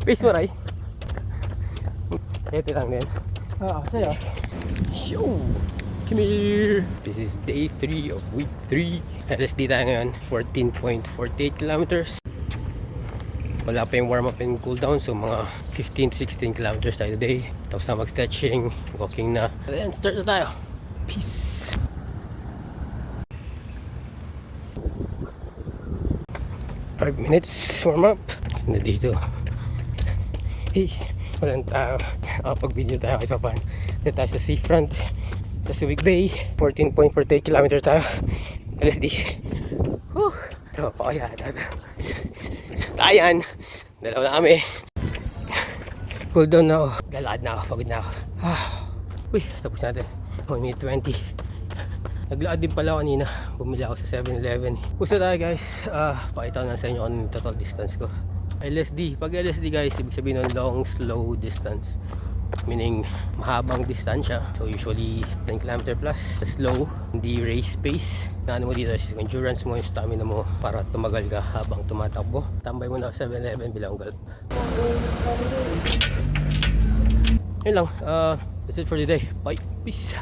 Pace mo, Ray. Sakit lang din. Oo, sa'yo. Yo! Come here! This is day 3 of week 3. LSD tayo ngayon. 14.48 kilometers. Wala pa yung warm up and cool down. So mga 15 to 16 kilometers tayo today. Tapos na mag-stretching, walking na. Then start na tayo. Peace! Five minutes warm up. Na dito. Hey! Walang tao. Pag-video tayo kahit papan. Dito tayo sa seafront. Sa Subic Bay. 14.48 kilometer tayo. LSD. Whew! Ito pa kaya. Ayan. Dalawa na kami. Cool down na ako. Galad na ako. Pagod na ako. Uy, tapos natin. 1 minute 20. Naglaad din pala ako kanina. Bumili ako sa 7-Eleven. Pusa tayo guys. Pakita ko na sa inyo kung yung total distance ko. LSD. Pag LSD guys, ibig sabihin ng long, slow distance. Meaning, mahabang distansya. So usually 10 km plus. Slow, hindi race pace. Na ano mo dito is endurance mo, yung stamina mo para tumagal ka habang tumatakbo. Tambay mo na sa 7-Eleven bilang gulp. Yun lang. That's it for today. Bye. Peace.